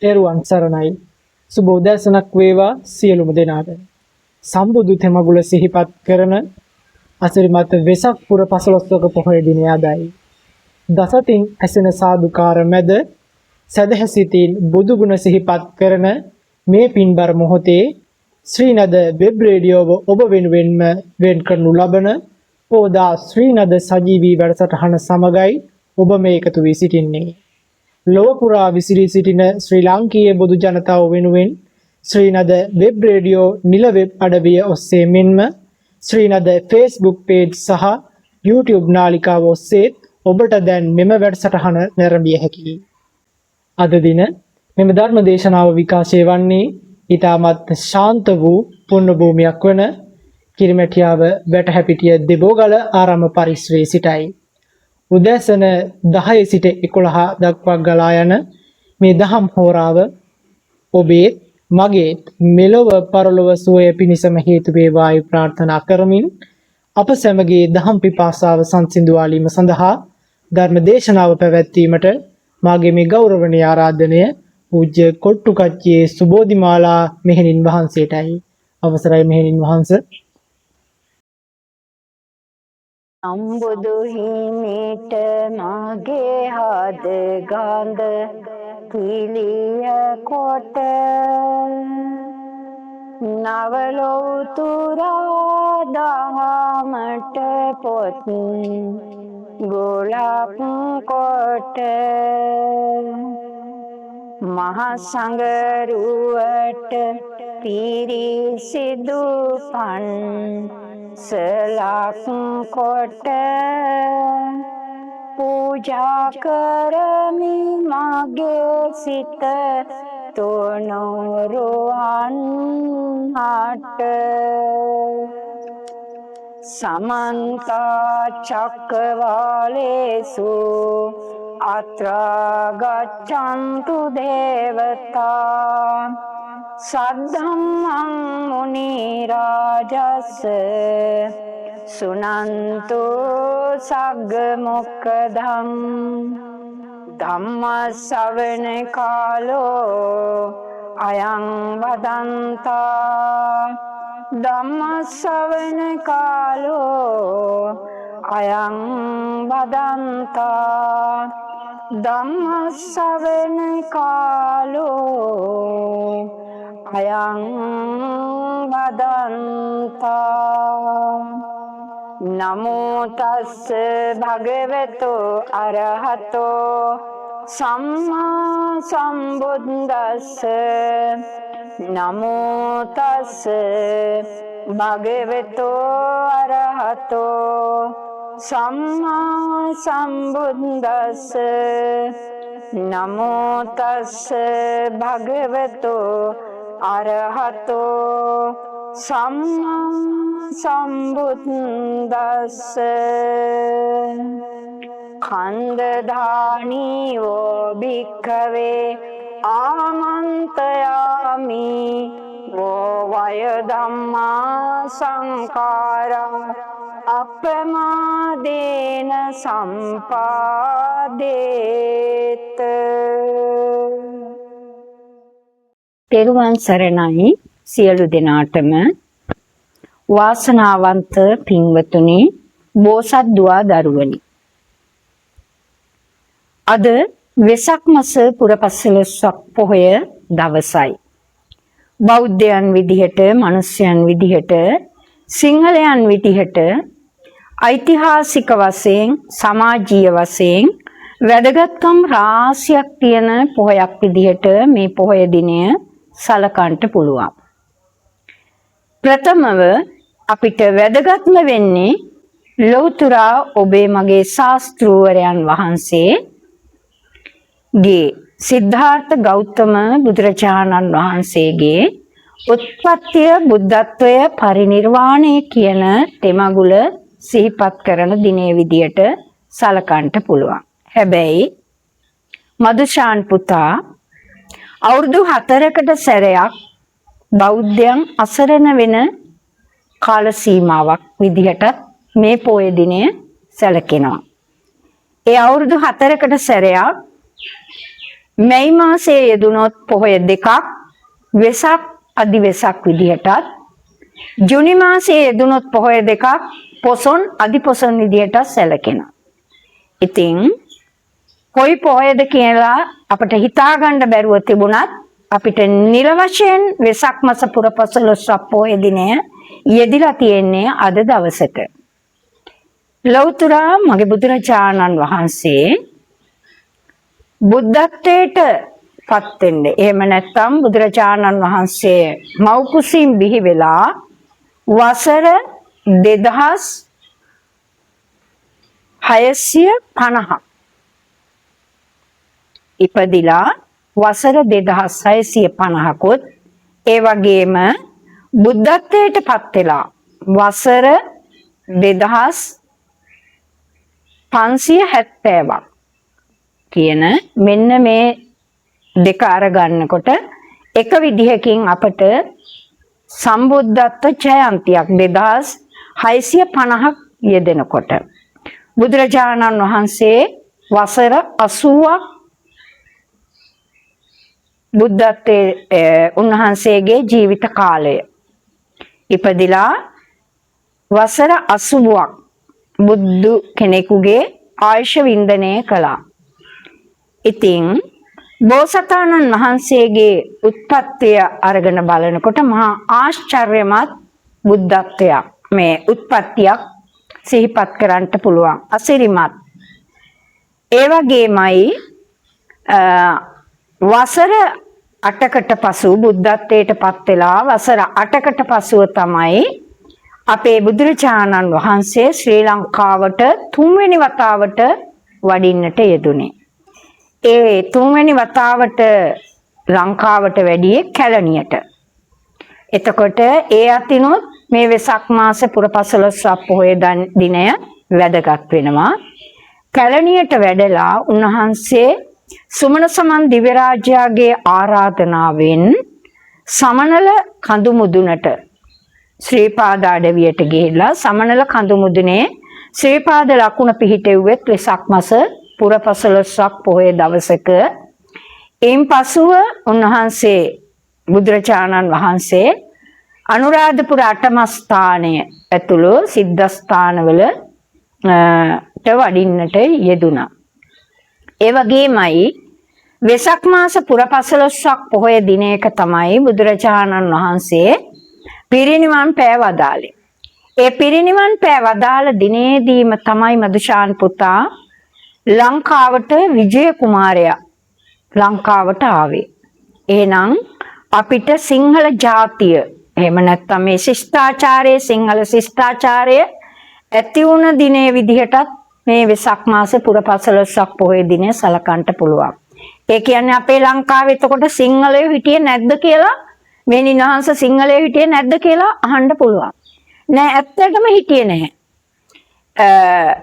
තෙරුවන් සරණයි. සුබ උදෑසනක් වේවා සියලුම දෙනාට. සම්බුදු තෙමගුල සිහිපත් කරන අසිරිමත් වෙසක් පුර 15වක පොහොය දිනය අදයි. දසතින් ඇසෙන සාදුකාර මැද සදහසිතින් බුදු ගුණ සිහිපත් කරන මේ පින්බර මොහොතේ ශ්‍රීනද වෙබ් රේඩියෝව ඔබ වෙනුවෙන්ම වෙන් කරනු ලබන පෝදා ශ්‍රීනද සජීවී වැඩසටහන සමගයි ඔබ මේ එකතු වී සිටින්නේ. ලොව පුරා විසිරී සිටින ශ්‍රී ලාංකීය බොදු ජනතාව වෙනුවෙන් ශ්‍රීනද වෙබ් රේඩියෝ නිල වෙබ් අඩවිය ඔස්සේ මෙන්ම ශ්‍රීනද Facebook page සහ YouTube නාලිකාව ඔස්සේ ඔබට දැන් මෙම වැඩසටහන නැරඹිය හැකියි. අද දින මෙම ධර්ම දේශනාව විකාශය වන්නේ ඊටමත් ශාන්ත වූ පුණ්‍ය භූමියක් වන කිරිමැටියාව වැටහැපිටිය දෙබෝගල ආරාම පරිශ්‍රයේ සිටයි. උදෑසන 10 සිට 11 දක්වා ගලා යන මේ දහම් හෝරාව ඔබේ මගේ මෙලොව පරලොව සුවය පිණිසම හේතු වේවායි ප්‍රාර්ථනා කරමින් අප සැමගේ දහම් පිපාසාව සංසිඳුවාලීම සඳහා ධර්ම දේශනාව පැවැත්වීමට මාගේ මේ ගෞරවනීය ආරාධනය පූජ්‍ය කොට්ටුකච්චියේ සුබෝධිමාලා මෙහෙණින් වහන්සේටයි. අවසරයි මෙහෙණින් වහන්සේ. අම්බුදු හිමිට මගේ හද ගඳ කිලිය කොට නවලෝතුරා දහමට පොත් ගොලක් කොට මහා සංඝරුවට පිරිසිදු පන් සලක් කොට පූජා කරමි මගේ සිත තොනරුවන් හට සමන්ත චක්කවාලේසු අත්‍රා ගච්ඡන්තු දේවතා සද්ධම්මං මුනි රාජස් සුනන්තු සග්ග මොක්ඛදං ධම්ම ශ්‍රවණ කාලෝ අයං වදන්තා ධම්ම ශ්‍රවණ කාලෝ අයං වදන්තා ධම්ම ශ්‍රවණ කාලෝ අයං වදන්තා. නමෝ තස්ස භගවතු අරහතෝ සම්මා සම්බුද්දස්ස නමෝ තස්ස භගවතු අරහතෝ සම්මා සම්බුද්දස්ස නමෝ තස්ස භගවතු අරහතෝ සම්මා සම්බුද්දස්ස කන්දදානීවෝ භික්ඛවේ ආමන්ත්‍රයාමි වෝ වය ධම්මා සංඛාරා අප්‍රමාදේන සම්පාදේත. තෙරුවන් සරණයි සියලු දෙනාටම. වාසනාවන්ත පින්වතුනි, බෝසත් දුවා දරුවනි, අද වෙසක් මස පුරපසළොස්වක පොහොය දවසයි. බෞද්ධයන් විදිහට, මිනිස්යන් විදිහට, සිංහලයන් විදිහට ඓතිහාසික වශයෙන්, සමාජීය වශයෙන් වැදගත්කම් රාශියක් තියෙන පොහොයක් විදිහට මේ පොහොය දිනය සලකන්නට පුළුවන්. ප්‍රථමව අපිට වැදගත්ම වෙන්නේ ලෞතර ඔබේ මගේ ශාස්ත්‍රූවරයන් වහන්සේගේ සිද්ධාර්ථ ගෞතම බුදුරජාණන් වහන්සේගේ උත්පත්තිය, බුද්ධත්වය, පරිනිර්වාණය කියන තෙමගුල සිහිපත් කරන දිනේ විදියට සලකන්නට පුළුවන්. හැබැයි මදුෂාන් පුතා අවුරුදු 4කට සැරයක් බෞද්ධයන් අසරණ වෙන කාල සීමාවක් විදිහට මේ පොය දිනය සැලකෙනවා. ඒ අවුරුදු 4කට සැරයක් මැයි මාසයේ යෙදුනොත් පොහොය දෙකක් වෙසක් අදි වෙසක් විදිහටත් ජුනි මාසයේ යෙදුනොත් පොහොය දෙකක් පොසොන් අදි පොසොන් විදිහට සැලකෙනවා. ඉතින් කොයි පොහොයද කියලා අපිට හිතා ගන්න බැරුව තිබුණත් අපිට නිල වශයෙන් වෙසක් මාස පුර 15 පොහොය දිනය යෙදිලා තියෙන්නේ අද දවසට. ලෞතර මගේ බුදුරජාණන් වහන්සේ බුද්ධත්වයට පත් වෙන්නේ. එහෙම නැත්නම් බුදුරජාණන් වහන්සේ මව් කුසින් බිහි වෙලා වසර 2650ක් ඉපදිලා වසර 2650කුත් ඒ වගේම බුද්ධත්වයට පත් වෙලා වසර 2570ක් කියන මෙන්න මේ දෙක අරගන්නකොට එක විදිහකින් අපට සම්බුද්ධත්ව ජයන්තියක් 2650ක් යෙදෙනකොට බුදුරජාණන් වහන්සේ වසර 80ක් බුද්ධත්වයේ උන්වහන්සේගේ ජීවිත කාලය ඉපදිලා වසර 80ක් බුදු කෙනෙකුගේ ආයුෂ වින්දනය කළා. ඉතින් බෝසතාණන් වහන්සේගේ උත්පත්තිය අරගෙන බලනකොට මහා ආශ්චර්යමත් බුද්ධත්වයක් මේ උත්පත්තියක් සිහිපත් කරන්න පුළුවන්. අසිරිමත්. ඒ වගේමයි වසර 8කට පසු බුද්ධත්වයට පත් වෙලා වසර 8කට පසුව තමයි අපේ බුදුරජාණන් වහන්සේ ශ්‍රී ලංකාවට 3 වෙනි වතාවට වඩින්නට යෙදුනේ. ඒ 3 වෙනි වතාවට ලංකාවට වැඩියේ කැලණියට. එතකොට ඒ අතිනොත් මේ වෙසක් මාස පුර 15 පොහොය දිනය වැදගත් වෙනවා. කැලණියට වැඩලා උන්වහන්සේ සුමන සමන් දිව්‍ය රාජ්‍යයේ ආරාධනාවෙන් සමනල කඳු මුදුනට ශ්‍රීපාද අඩවියට ගිහිල්ලා සමනල කඳු මුදුනේ ශ්‍රීපාද ලකුණ පිහිටෙව්වෙත් වෙසක් මාස පුර 15ක් පොහොය දවසක. එයින් පසුව උන්වහන්සේ බුදුරජාණන් වහන්සේ අනුරාධපුර අටමස්ථානය ඇතුළු සිද්ධාස්ථානවල වඩින්නට යෙදුණා. ඒ වගේමයි වෙසක් මාස පුර 15ක් පොහොය දිනයක තමයි බුදුරජාණන් වහන්සේ පිරිනිවන් පෑ වදාළේ. ඒ පිරිනිවන් පෑ වදාළ දිනේදීම තමයි මදුෂාන් පුතා ලංකාවට විජය කුමාරයා ලංකාවට ආවේ. එහෙනම් අපිට සිංහල ජාතිය එහෙම නැත්නම් මේ ශිෂ්ටාචාරයේ සිංහල ශිෂ්ටාචාරය ඇති වුණ දිනේ විදිහටත් මේ වෙසක් මාස පුර 15ක් පොහොය දිනය සලකන්න පුළුවන්. ඒ කියන්නේ අපේ ලංකාවේ එතකොට සිංහලයෝ හිටියේ නැද්ද කියලා මේ නිනහංශ සිංහලයෝ හිටියේ නැද්ද කියලා අහන්න පුළුවන්. නෑ ඇත්තටම හිටියේ නැහැ.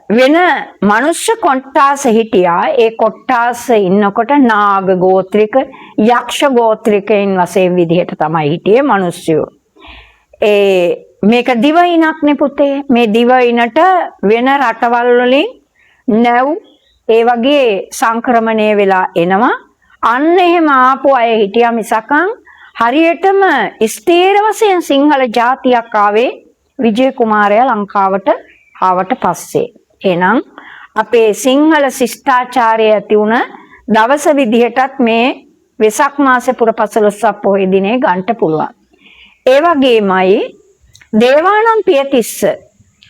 වෙන මනුෂ්‍ය කොට්ටාස හිටියා. ඒ කොට්ටාස ඉන්නකොට නාග ගෝත්‍රික යක්ෂ ගෝත්‍රිකයන් වශයෙන් විදිහට තමයි හිටියේ මිනිස්සු. මේක දිවයිනක්නේ පුතේ. මේ දිවයිනට වෙන රටවල් වලින් නැව් ඒ වගේ සංක්‍රමණය වෙලා එනවා. අන්න එහෙම ආපු අය හිටියා මිසකන් හරියටම ස්ථීර වශයෙන් සිංහල ජාතියක් ආවේ විජය කුමාරයා ලංකාවට ආවට පස්සේ. එහෙනම් අපේ සිංහල ශිෂ්ටාචාරය ඇති වුණ දවස විදිහටත් මේ වෙසක් මාසේ පුර 15ක් පොහොය දිනේ ගන්න පුළුවන්. ඒ වගේමයි දේවානම්පියතිස්ස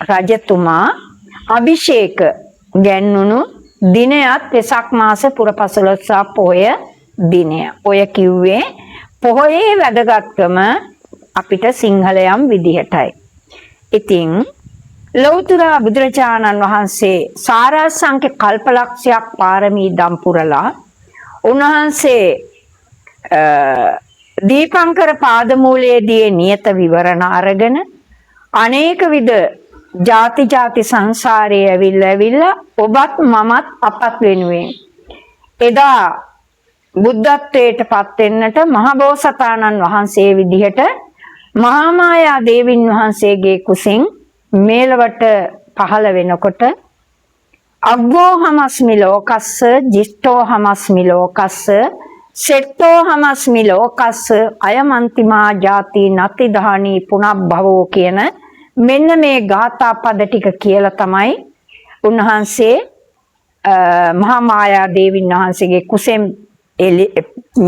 රජතුමා අභිෂේක ගැන්වුණු දිනයත් වෙසක් මාසේ පුර 15ක් පොහොය දිනය. ඔය කිව්වේ පොහොයේ වැදගත්කම අපිට සිංහලයන් විදිහටයි. ඉතින් ලෞතර බුදුරජාණන් වහන්සේ සාරාංශක කල්පලක්ෂයක් පාරමී දම් පුරලා උන්වහන්සේ දීපංකර පාදමූලයේදී නියත විවරණ අරගෙන අනේක විද ಜಾති සංසාරයේ ඇවිල්ලා ඔබත් මමත් අපත් වෙනුවෙන් එදා බුද්ධත්වයට පත් වෙන්නට මහබෝසතාණන් වහන්සේ විදිහට මහා මායා දේවින් වහන්සේගේ කුසින් මේලවට පහළ වෙනකොට අග්ගෝ හමස්මි ලෝකස්ස ජිෂ්ඨෝ හමස්මි ලෝකස්ස සෙට්ටෝ හමස්මි ලෝකස්ස අයමන්තිමා ජාති නති දහනී පුනබ්භවෝ කියන මෙන්න මේ ගාථා පද ටික කියලා තමයි උන්වහන්සේ මහා මායා දේවීන් වහන්සේගේ කුසෙන්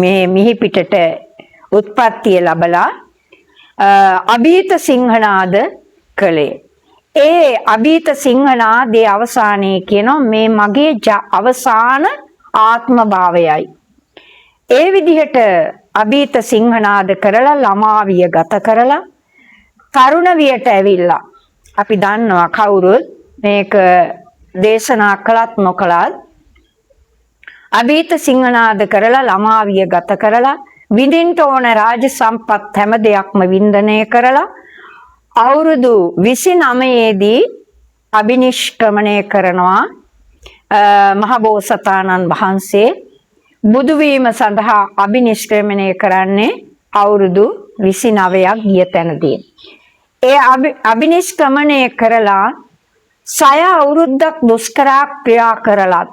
මේ මිහි පිටට උත්පත්තිය ලැබලා අභීත සිංහනාද කළේ. ඒ අභීත සිංහනාදේ අවසානයේ කියනවා මේ මගේ අවසාන ආත්ම භාවයයි. ඒ විදිහට අභීත සිංහනාද කරලා ළමාවිය ගත කරලා තරුණ වියට ඇවිල්ලා අපි දන්නවා කවුරුත් මේක දේශනා කළත් නොකළත් අභීත සිංහනාද කරලා ළමාවිය ගත කරලා විඳින්න ඕන රාජ සම්පත් හැම දෙයක්ම වින්දනය කරලා අවුරුදු 29 දී අබිනිෂ්ක්‍රමණය කරනවා මහබෝසතාණන් වහන්සේ බුදු වීම සඳහා අබිනිෂ්ක්‍රමණය කරන්නේ අවුරුදු 29ක් ගිය තැනදී. ඒ අබිනිෂ්ක්‍රමණය කරලා 6 අවුරුද්දක් දුෂ්කර ක්‍රියා කරලත්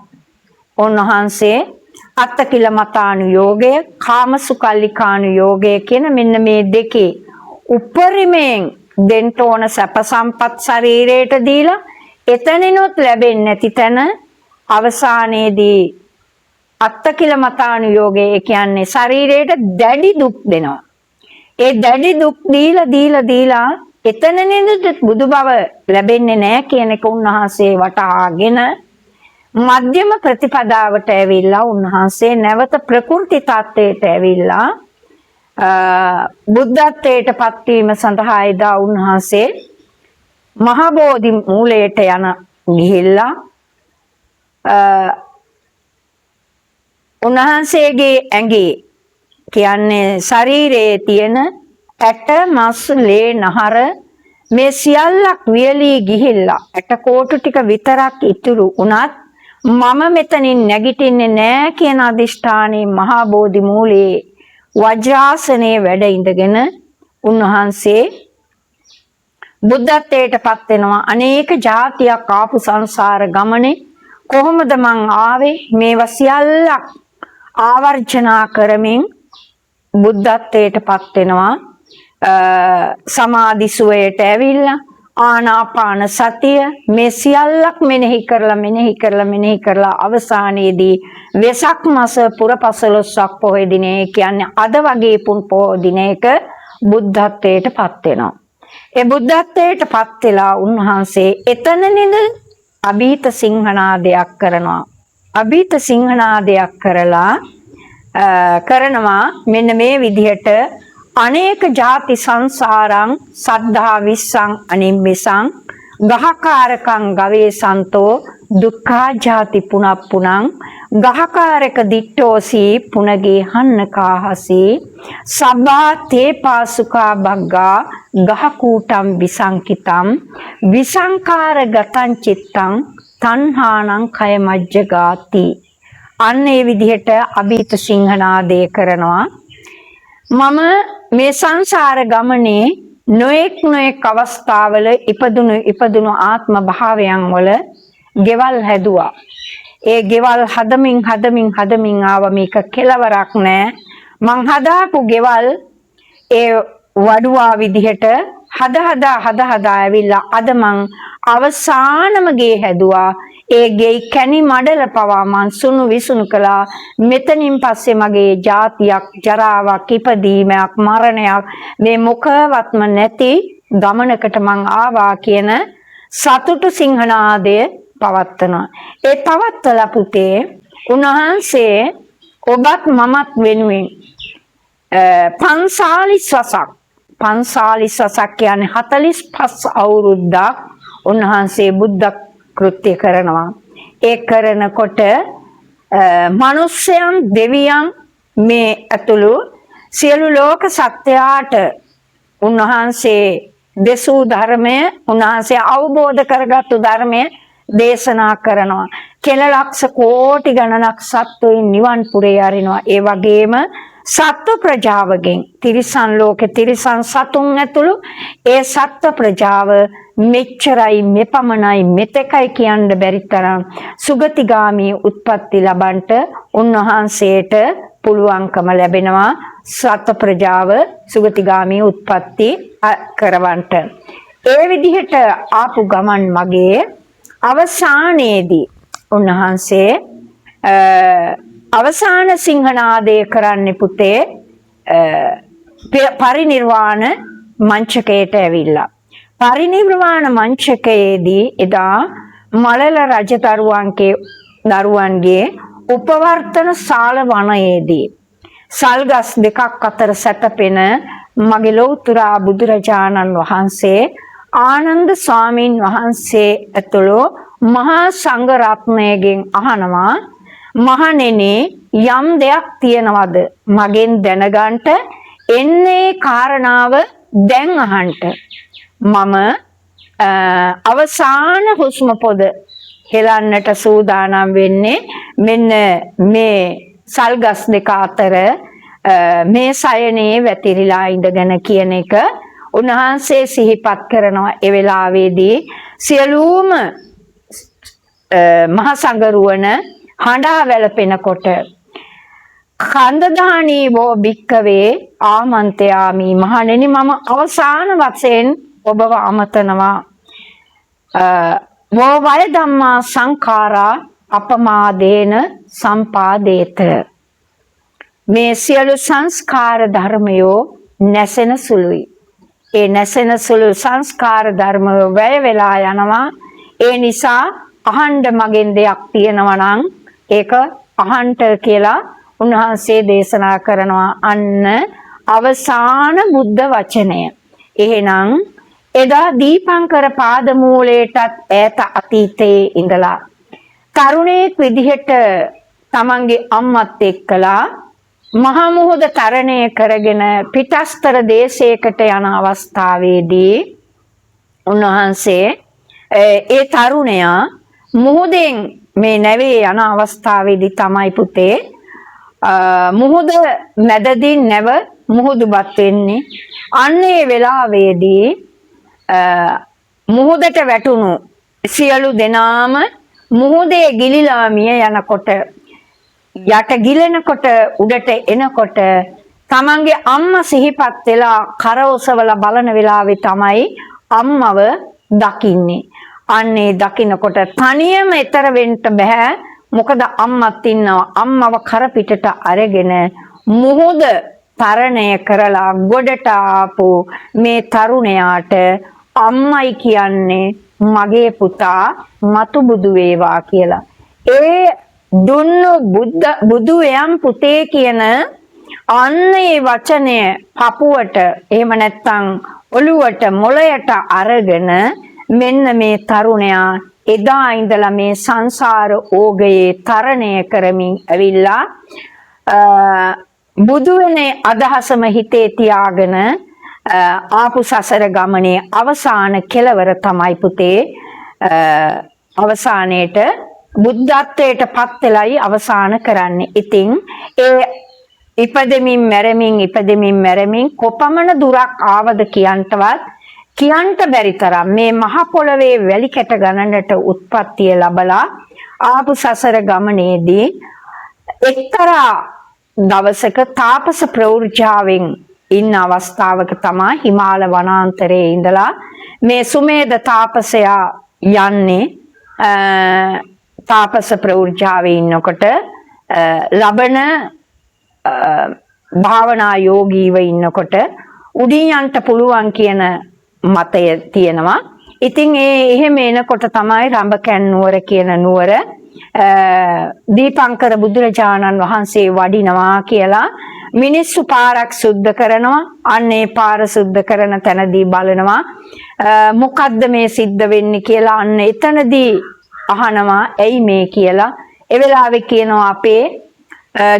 උන්වහන්සේ අත්තකිලමතානුයෝගය කාමසුකල්ලිකානුයෝගය කියන මෙන්න මේ දෙකේ උපරිමයෙන් දෙන්න ඕන සැප සම්පත් ශරීරයට දීලා එතනිනුත් ලැබෙන්නේ නැති තැන අවසානයේදී අත්තකිලමතානුයෝගය කියන්නේ ශරීරයට දැඩි දුක් දෙනවා. ඒ දැඩි දුක් දීලා එතනනිනුත් බුදු බව ලැබෙන්නේ නැහැ කියන එක උන්වහන්සේ වටහාගෙන මධ්‍යම ප්‍රතිපදාවට ඇවිල්ලා උන්වහන්සේ නැවත ප්‍රකෘති tattweට ඇවිල්ලා බුද්ධත්වයට පත්වීම සඳහා එදා උන්වහන්සේ මහ බෝධි මූලයට ගිහිල්ලා උන්වහන්සේගේ ඇඟේ කියන්නේ ශරීරයේ තියෙන ඇට මස් ලේ නහර මේ සියල්ලක් වියලී ගිහිල්ලා ඇට කෝටු ටික විතරක් ඉතුරු වුණත් මම මෙතනින් නැගිටින්නේ නෑ කියන අදිෂ්ඨානයේ මහා බෝධි මූලයේ වජ්‍රාසනයේ වැඩ ඉඳගෙන උන්වහන්සේ බුද්ධත්වයට පත් වෙනවා. අනේක જાතියක් ආපු සංසාර ගමනේ කොහොමද මං ආවේ මේවා සියල්ලක් ආවර්ජනා කරමින් බුද්ධත්වයට පත් වෙනවා. සමාධි සුවයට ඇවිල්ලා ආනාපාන සතිය මේ සියල්ලක් මෙනෙහි කරලා අවසානයේදී වෙසක් මාස පුරපසළොස්වක් පොහොය දිනේ කියන්නේ අද වගේ පුන් පොහොය දිනයක බුද්ධත්වයට පත් වෙනවා. ඒ බුද්ධත්වයට පත් වෙලා උන්වහන්සේ එතනනින්ද අභීත සිංහනාදයක් කරනවා. අභීත සිංහනාදයක් කරනවා මෙන්න මේ විදිහට අනේක ಜಾති සංසාරං සද්ධා විස්සං අනිම්බිසං ගහකාරකං ගවේසන්තෝ දුක්ඛා ಜಾති පුනප්පුනං ගහකාරක දිට්ඨෝසි පුනගේ හන්නකාහසි සබ්බා තේ පාසුකා බග්ගා ගහකූටම් විසංකිතම් විසංකාර ගතං චිත්තං තණ්හානං කය මජ්ජගාති. අන්න ඒ විදිහට අභීත සිංහනාදය කරනවා. මම මේ සංසාර ගමනේ නොඑක් අවස්ථාවල ඉපදුණු ආත්ම භාවයන් වල ගෙවල් හැදුවා. ඒ ගෙවල් හදමින් ආව මේක කෙලවරක් නෑ. මං හදාපු ගෙවල් ඒ වඩුවා විදිහට හදා ඇවිල්ලා අද මං අවසානම ගේ හැදුවා. ඒ ගේ කැණි මඩල පවා මං සුණු විසුණු කළා. මෙතනින් පස්සේ මගේ ජාතියක් ජරාවක් ඉපදීමක් මරණයක් මේ මොකවත්ම නැති ගමනකට මං ආවා කියන සතුටු සිංහනාදය පවත්වනවා. ඒ පවත්වලා පුතේ උන්වහන්සේ ඔබත් මමත් වෙනුවෙන් 45 වසක් කියන්නේ 45 අවුරුද්දක් උන්වහන්සේ බුද්ධ කෘත්‍ය කරනවා. ඒ කරනකොට මනුෂ්‍යයන් දෙවියන් මේ ඇතුළු සියලු ලෝක සත්‍යයට උන්වහන්සේ දෙසූ ධර්මය උන්වහන්සේ අවබෝධ කරගත්තු ධර්මය දේශනා කරනවා. කෙල ලක්ෂ කෝටි ගණනක් සත්වයින් නිවන් පුරේ අරිනවා. ඒ වගේම සත්ව ප්‍රජාවගෙන් තිරිසන් ලෝකේ තිරිසන් සතුන් ඇතුළු ඒ සත්ව ප්‍රජාව මෙච්චරයි මෙපමණයි මෙතෙකයි කියන්න බැරි තරම් සුගතිගාමී උත්පත්ති ලබන්නට උන්වහන්සේට පුළුවන්කම ලැබෙනවා සත්ව ප්‍රජාව සුගතිගාමී උත්පත්ති කරවන්නට. ඒ විදිහට ආපු ගමන් මගේ අවසානයේදී උන්වහන්සේ අවසාන සිංහනාදය කරන්නේ පුතේ පරිනිර්වාණ මංචකයට ඇවිල්ලා. පරිනිර්වාණ මංචකයේදී එදා මලල රජදරුවන්ගේ උපවර්තන ශාල වනයේදී සල්ගස් දෙකක් අතර සැතපෙන මගේ ලෞතර බුදුරජාණන් වහන්සේ ආනන්ද ස්වාමීන් වහන්සේ ඇතුළු මහා සංඝ රත්නයෙන් අහනවා මහණෙනි යම් දෙයක් තියනවද මගෙන් දැනගන්නට එන්නේ කාරණාව දැන් අහන්නට මම අවසාන හුස්ම පොද හෙලන්නට සූදානම් වෙන්නේ මෙන්න මේ සල්ගස් දෙක අතර මේ සයනේ වැතිරිලා ඉඳගෙන කියන එක උන්වහන්සේ සිහිපත් කරනවා. ඒ වෙලාවේදී සියලුම මහා සංඝරුවන හඬා වැළපෙනකොට කන්දදානී වෝ භික්කවේ ආමන්ත්‍යාමි මහණෙනි මම අවසාන වශයෙන් ඔබව අමතනවා වෝ වය ධම්මා සංඛාරා අපමාදේන සම්පාදේත මේ සියලු සංස්කාර ධර්මයෝ නැසෙන සුළුයි. ඒ නැසෙන සුළු සංස්කාර ධර්ම වැය වෙලා යනවා. ඒ නිසා අහන්න මගෙන් දෙයක් තියෙනවා නම් ඒක අහන්ට කියලා උන්වහන්සේ දේශනා කරනවා. අන්න අවසාන බුද්ධ වචනය. එහෙනම් එදා දීපංකර පාදමූලයටත් ඈත අතීතයේ ඉඳලා තරුණයෙක් විදිහට තමන්ගේ අම්මත් එක්කලා මහා මුහුද තරණය කරගෙන පිටස්තර දේශයකට යන අවස්ථාවේදී උන්වහන්සේ ඒ තරුණයා මුහුදෙන් මේ නැවේ යන අවස්ථාවේදී තමයි පුතේ මුහුද මැදදී නැව මුහුදුපත් වෙන්නේ. අන්නේ වෙලාවේදී මුහුදට වැටුණු සියලු දෙනාම මුහුදේ ගිලිලා මිය යනකොට යට ගිලෙනකොට උඩට එනකොට තමන්ගේ අම්මා සිහිපත් වෙලා කරවසවලා බලන වෙලාවේ තමයි අම්මව දකින්නේ. අන්නේ දකින්නකොට තනියම ඈතර වෙන්න බෑ. මොකද අම්මත් ඉන්නවා. අම්මව කර පිටට අරගෙන මුහුද තරණය කරලා ගොඩට ආපු මේ තරුණයාට අම්මයි කියන්නේ මගේ පුතා මතු බුදු වේවා කියලා. ඒ දුන්නු බුදු එයම් පුතේ කියන අන්නේ වචනය පපුවට එහෙම නැත්නම් ඔළුවට මොළයට අරගෙන මෙන්න මේ තරුණයා එදා ඉඳලා මේ සංසාර ඕගයේ තරණය කරමින් ඇවිල්ලා බුදු වෙනේ අදහසම හිතේ තියාගෙන ආපු සසර ගමනේ අවසාන කෙලවර තමයි පුතේ අවසානයේට බුද්ධත්වයට පත් වෙලයි අවසාන කරන්නේ. ඉතින් ඒ ඉපදෙමින් මැරෙමින් කොපමණ දුරක් ආවද කියන්ට බැරි තරම් මේ මහ පොළවේ වැලි කැට ගණනට උත්පත්තිය ලැබලා ආපු සසර ගමනේදී එක්තරා දවසක තාපස ප්‍රවෘජාවෙන් ඉන්න අවස්ථාවක තමයි හිමාල වනාන්තරයේ ඉඳලා මේ සුමේද තාපසයා යන්නේ තාපස ප්‍රවෘජාවේ ඉන්නකොට ලබන භාවනා යෝගීව ඉන්නකොට උඩින් යන්න පුළුවන් කියන මතය තියෙනවා. ඉතින් එහෙම එනකොට තමයි රඹකැන් නුවර කියන නුවර දීපංකර බුදුරජාණන් වහන්සේ වඩිනවා කියලා මිනිස්සු පාරක් සුද්ධ කරනවා. අන්නේ පාර සුද්ධ කරන තැනදී බලනවා මොකද්ද මේ සිද්ධ වෙන්නේ කියලා. අන්න එතනදී අහනවා ඇයි මේ කියලා. ඒ වෙලාවේ කියනවා අපේ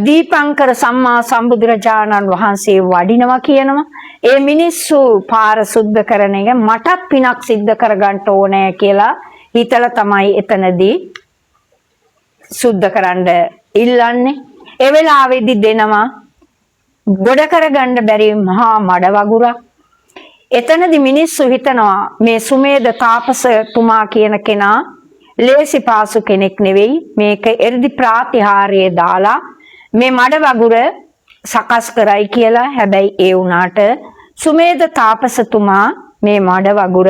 දීපංකර සම්මා සම්බුදුරජාණන් වහන්සේ වඩිනවා කියනවා. ඒ මිනිස්සු පාර සුද්ධ කරන එක මටත් පිනක් සිද්ධ කරගන්න ඕනේ කියලා හිතලා තමයි එතනදී සුද්ධ කරන්න ඉල්ලන්නේ. ඒ වෙලාවේදී දෙනවා ගොඩ කරගන්න බැරි මහා මඩ වගුරක්. එතනදි මිනිස්සු හිතනවා මේ සුමේද තාපසතුමා කියන කෙනා ලේසි පාසු කෙනෙක් නෙවෙයි. මේක එර්දි ප්‍රාතිහාර්යය දාලා මේ මඩ වගුර සකස් කරයි කියලා. හැබැයි ඒ වුණාට සුමේද තාපසතුමා මේ මඩ වගුර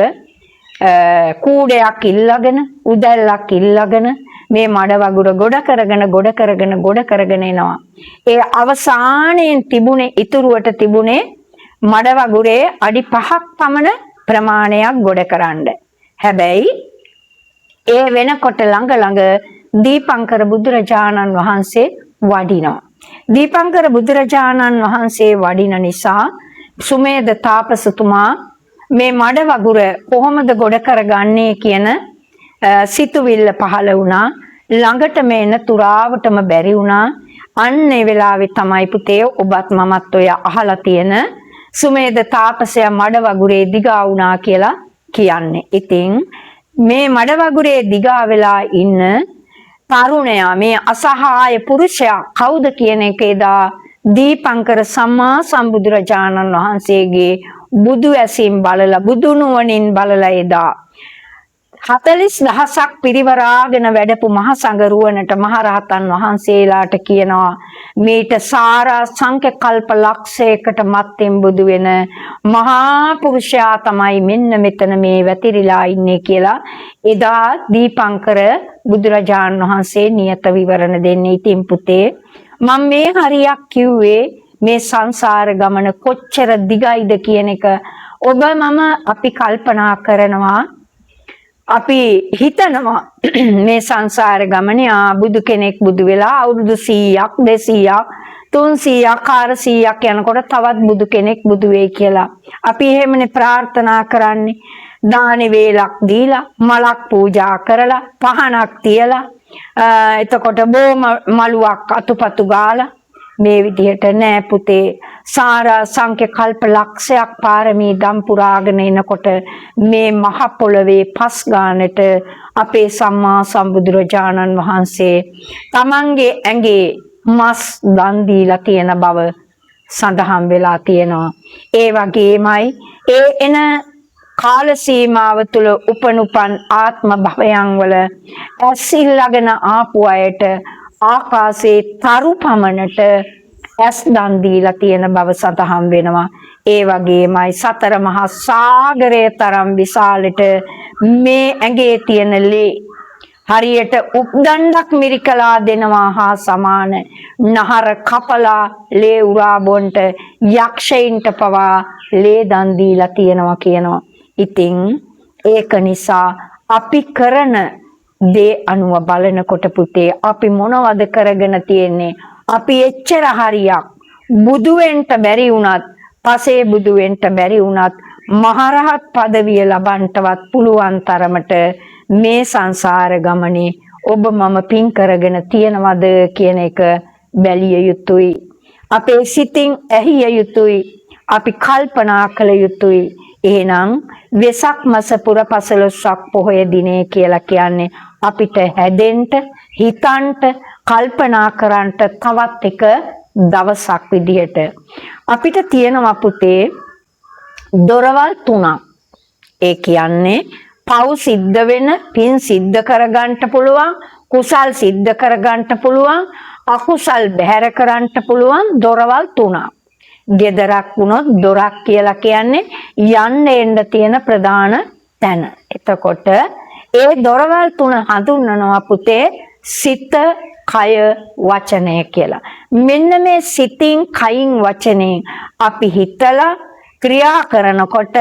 කූඩයක් ඉල්ලගෙන උදැල්ලක් ඉල්ලගෙන මේ මඩ වගුර ගොඩ කරගෙන එනවා. ඒ අවසානයේ තිබුණේ ඉතුරුවට තිබුණේ මඩ වගුරේ අඩි 5ක් පමණ ප්‍රමාණයක් ගොඩ කරන්න. හැබැයි ඒ වෙනකොට ළඟ දීපංකර බුදුරජාණන් වහන්සේ වඩිනවා. දීපංකර බුදුරජාණන් වහන්සේ වඩින නිසා සුමේද තාපසතුමා මේ මඩ වගුර කොහොමද ගොඩ කරගන්නේ කියන සිතුවිල්ල පහළ වුණා. ළඟටම එන තුරාවටම බැරි වුණා. අන්න ඒ වෙලාවේ තමයි පුතේ ඔබත් මමත් ඔය අහලා තියෙන සුමේද තාපසයා මඩ වගුරේ දිගා වුණා කියලා කියන්නේ. ඉතින් මේ මඩ වගුරේ දිගා වෙලා ඉන්න තරුණයා මේ අසහාය පුරුෂයා කවුද කියන එක එදා දීපංකර සම්මා සම්බුදුරජාණන් වහන්සේගේ බුදු ඇසින් බලලා බුදු නුවණින් බලලා එදා 40,000ක් පිරිවරාගෙන වැඩපු මහ සංඝරුවනට මහරහතන් වහන්සේලාට කියනවා මේට සාරා සංඛ්‍ය කල්ප ලක්ෂයකට මත්තෙන් බුදු වෙන මහා පුරුෂයා තමයි මෙන්න මෙතන මේ වැතිරිලා ඉන්නේ කියලා එදා දීපංකර බුදුරජාණන් වහන්සේ නියත විවරණ දෙන්නේ. ඉතින් පුතේ මම මේ හරියක් කිව්වේ මේ සංසාර ගමන කොච්චර දිගයිද කියන එක ඔබ මම අපි කල්පනා කරනවා. අපි හිතනවා මේ සංසාර ගමනේ බුදු කෙනෙක් බුදු වෙලා අවුරුදු 100ක් 200ක් 300ක් 400ක් යනකොට තවත් බුදු කෙනෙක් බුදු වෙයි කියලා. අපි එහෙමනේ ප්‍රාර්ථනා කරන්නේ. දානේ වේලක් දීලා මලක් පූජා කරලා පහනක් තියලා එතකොට බෝ මලුවක් අතුපතු ගාලා මේ විදිහට නෑ පුතේ සාරා සංඛ්‍ය කල්ප ලක්ෂයක් පාරමී දම් පුරාගෙන එනකොට මේ මහ පොළවේ පස් ගානට අපේ සම්මා සම්බුදුරජාණන් වහන්සේ තමන්ගේ ඇඟේ මස් දන් දීලා තියෙන බව සඳහන් වෙලා තියෙනවා. ඒ වගේමයි ඒ එන කාල සීමාව තුළ උපනුපන් ආත්ම භවයන් වල ඇසිල්ලාගෙන ආපු අයට ආකාශයේ තරු පමණට ඇස් දන් දීලා තියෙන බව සඳහන් වෙනවා. ඒ වගේමයි සතර මහා සාගරය තරම් විශාලට මේ ඇඟේ තියෙන ලේ හරියට උප්දණ්ඩක් මිරිකලා දෙනවා හා සමාන නහර කපලා ලේ උරා බොන්ට යක්ෂයින්ට පවා ලේ දන් දීලා තියෙනවා කියනවා. ඉතින් ඒක නිසා අපි කරන දේ අනුව බලනකොට පුතේ අපි මොනවද කරගෙන තියෙන්නේ? අපි එච්චර හරියක් බුදු වෙන්න බැරි වුණත් පසේ බුදු වෙන්න බැරි වුණත් මහරහත් පදවිය ලබන්නටවත් පුළුවන් තරමට මේ සංසාර ගමනේ ඔබ මම පින් කරගෙන තියනවද කියන එක බැලිය යුතුයි. අපේ සිතින් ඇහිය යුතුයි. අපි කල්පනා කළ යුතුයි. එහෙනම් වෙසක් මාස පුරපසළොස්වක පොහොය දිනේ කියලා කියන්නේ අපිට හැදෙන්න හිතන්ට කල්පනා කරන්ට තවත් එක දවසක් විදිහට අපිට තියෙනවා පුතේ දොරවල් තුනක්. ඒ කියන්නේ පව් සිද්ධ වෙන පින් සිද්ධ කරගන්න පුළුවන් කුසල් සිද්ධ කරගන්න පුළුවන් අකුසල් බැහැර කරන්න පුළුවන් දොරවල් තුනක්. ගෙදරක් වුණොත් දොරක් කියලා කියන්නේ යන්න එන්න තියෙන ප්‍රධාන තැන. එතකොට ඒ දොරවල් තුන හඳුන්වනවා පුතේ සිත කය වචනය කියලා. මෙන්න මේ සිතින් කයින් වචනෙන් අපි හිතලා ක්‍රියා කරනකොට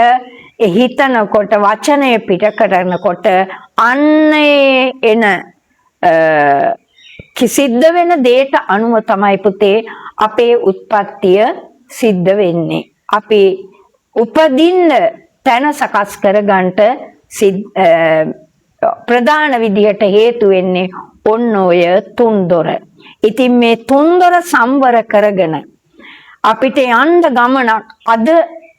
හිතනකොට වචනය පිට කරනකොට අන්න එන සිද්ධ වෙන දේට අනුව තමයි පුතේ අපේ උත්පත්තිය සිද්ධ වෙන්නේ. අපි උපදින්න තැන සකස් කරගන්නට ප්‍රධාන විදිහට හේතු වෙන්නේ ඔන්න ඔය තුන්දොර. ඉතින් මේ තුන්දොර සම්වර කරගෙන අපිට යන්න ගමනක්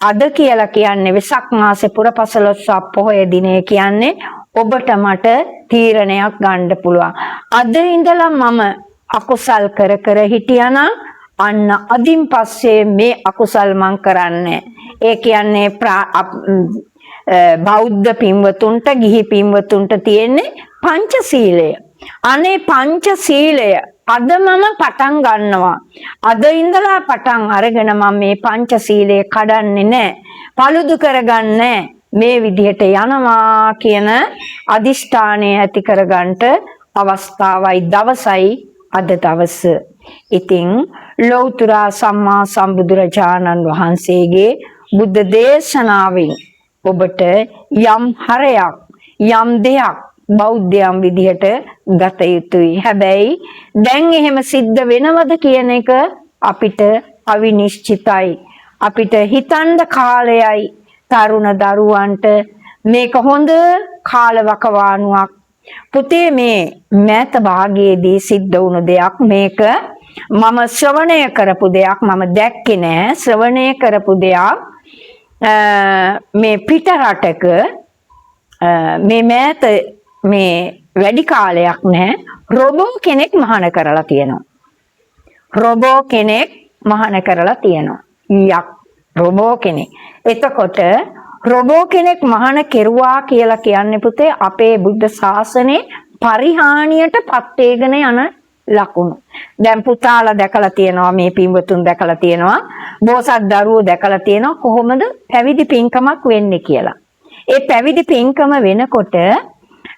අද කියලා කියන්නේ වෙසක් මාසේ පුරපසළොස්වක පොහොය දිනේ කියන්නේ ඔබට මට තීරණයක් ගන්න පුළුවන්. අද ඉඳලා මම අකුසල් කර හිටියානම් අන්න අදින් පස්සේ මේ අකුසල් මං කරන්නේ. ඒ කියන්නේ බෞද්ධ පින්වතුන්ට ගිහි පින්වතුන්ට තියෙන්නේ පංචශීලය. අනේ පංචශීලය අද මම පටන් ගන්නවා. අද ඉඳලා පටන් අරගෙන මම මේ පංචශීලය කඩන්නේ නැහැ. paludu කරගන්නේ මේ විදිහට යනවා කියන අදිෂ්ඨානය ඇති කරගන්නට අවස්ථාවයි දවසයි අද දවස. ඉතින් ලෞතර සම්මා සම්බුදුරජාණන් වහන්සේගේ බුද්ධ දේශනාවෙන් ඔබට යම් හරයක් යම් දෙයක් බෞද්ධයන් විදිහට ගත යුතුයි. හැබැයි දැන් එහෙම සිද්ධ වෙනවද කියන එක අපිට අවිනිශ්චිතයි. අපිට හිතන්න කාලයයි. තරුණ දරුවන්ට මේක හොඳ කාලවකවානුවක්. පුතේ මේ මෑත භාගයේදී සිද්ධ වුණු දෙයක්. මේක මම ශ්‍රවණය කරපු දෙයක්. මම දැක්කේ නෑ. ශ්‍රවණය කරපු දෙයක් මේ පිට රටක මේ මෑත මේ වැඩි කාලයක් නෑ රොබෝ කෙනෙක් මහාන කරලා තියෙනවා. රොබෝ කෙනෙක් මහාන කරලා තියෙනවා. රොබෝ කෙනෙක්. එතකොට රොබෝ කෙනෙක් මහාන කෙරුවා කියලා කියන්නේ පුතේ අපේ බුද්ධ ශාසනයේ පරිහානියටපත් වේගෙන යන ලකුණු. දැන් පුතාලා දැකලා තියෙනවා මේ පින්වතුන් දැකලා තියෙනවා බෝසත් දරුවෝ දැකලා තියෙනවා කොහොමද පැවිදි පින්කමක් වෙන්නේ කියලා. ඒ පැවිදි පින්කම වෙනකොට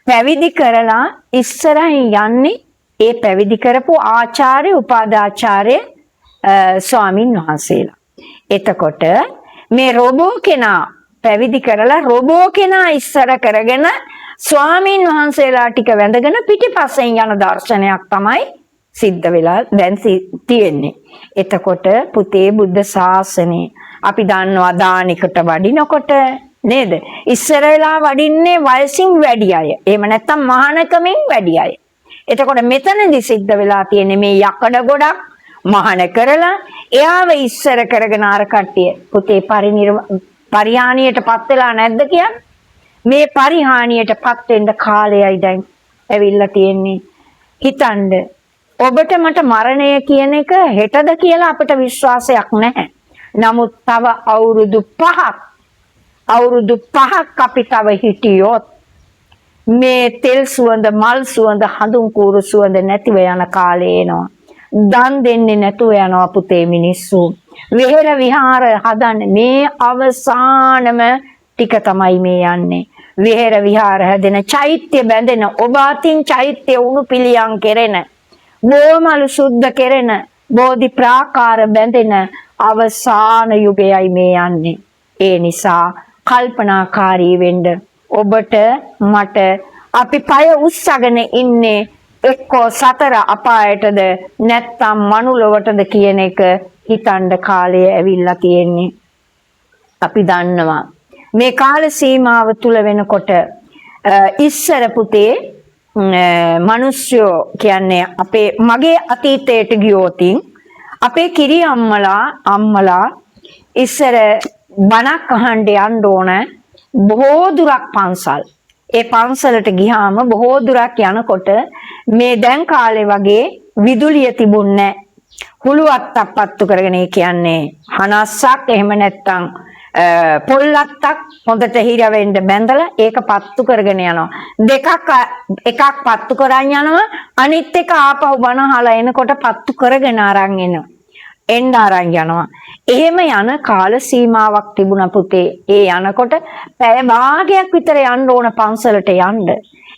පැවිදි කරලා ඉස්සරහින් යන්නේ ඒ පැවිදි කරපු ආචාර්ය උපාධාචාර්ය ස්වාමින් වහන්සේලා. එතකොට මේ රොබෝ කෙනා පැවිදි කරලා රොබෝ කෙනා ඉස්සර කරගෙන ස්වාමින් වහන්සේලා ටික වැඳගෙන පිටිපස්සෙන් යන දර්ශනයක් තමයි සිද්ධ වෙලා දැන් තියෙන්නේ. එතකොට පුතේ බුද්ධ ශාසනේ අපි දන්නවා දානිකට වඩිනකොට නේද? ඉස්සර වෙලා වඩින්නේ වයසින් වැඩි අය. එහෙම නැත්නම් මහානකමින් වැඩි අය. එතකොට මෙතනදි සිද්ධ වෙලා තියෙන්නේ මේ යකඩ ගොඩක් මහාන කරලා එයාව ඉස්සර කරගෙන අර කට්ටිය පුතේ පරිහානියටපත් වෙලා නැද්ද කියන්නේ? මේ පරිහානියටපත් වෙන්න කාලයයි දැන් ඇවිල්ලා තියෙන්නේ. හිතන්න ඔබට මට මරණය කියන එක හෙටද කියලා අපිට විශ්වාසයක් නැහැ. නමුත් තව අවුරුදු 5ක් අපි තව හිටියොත් මේ තෙල් සුවඳ මල් සුවඳ හඳුන් කූරු සුවඳ නැතිව යන කාලේ එනවා. දන් දෙන්නේ නැතුව යනවා පුතේ මිනිස්සු. විහෙර විහාර හදන්නේ මේ අවසානම ටික තමයි මේ යන්නේ. විහෙර විහාර හැදෙන චෛත්‍ය බැඳෙන ඔබ අතින් චෛත්‍ය උණු පිළියම් කෙරෙන බෝමලු සුද්ධ කෙරෙන බෝධි ප්‍රාකාර බැඳෙන අවසාන යුගයයි මේ යන්නේ. ඒ නිසා කල්පනාකාරී වෙන්න ඔබට මට අපි පය උස්සගෙන ඉන්නේ එක්කෝ සතර අපායටද නැත්නම් මනුලොවටද කියන එක හිතන්න කාලය ඇවිල්ලා තියෙන්නේ. අපි දන්නවා මේ කාල සීමාව තුල වෙනකොට ඉස්සර පුතේ මිනිස්සු කියන්නේ මගේ අතීතයට ගියොතින් අපේ කිරි අම්මලා ඉස්සර බණක් අහන්න යන්න ඕන බොහෝ දුරක් පන්සල්. ඒ පන්සලට ගියාම බොහෝ දුරක් යනකොට මේ දැන් කාලේ වගේ විදුලිය තිබුණේ නැහැ. හුළුවත්තක් පත්තු කරගෙන කියන්නේ හනස්සක් එහෙම නැත්තම් පොල්ලත්තක් හොඳට හිර වෙන්න බැඳලා ඒක පත්තු කරගෙන යනවා. එකක් පත්තු කරන් යනවා අනිත් එක ආපහු බණ අහලා එනකොට පත්තු කරගෙන අරන් එනවා. එන්න අරන් යනවා. එහෙම යන කාල සීමාවක් තිබුණා පුතේ. ඒ යනකොට පැය භාගයක් විතර යන්න ඕන පන්සලට යන්න.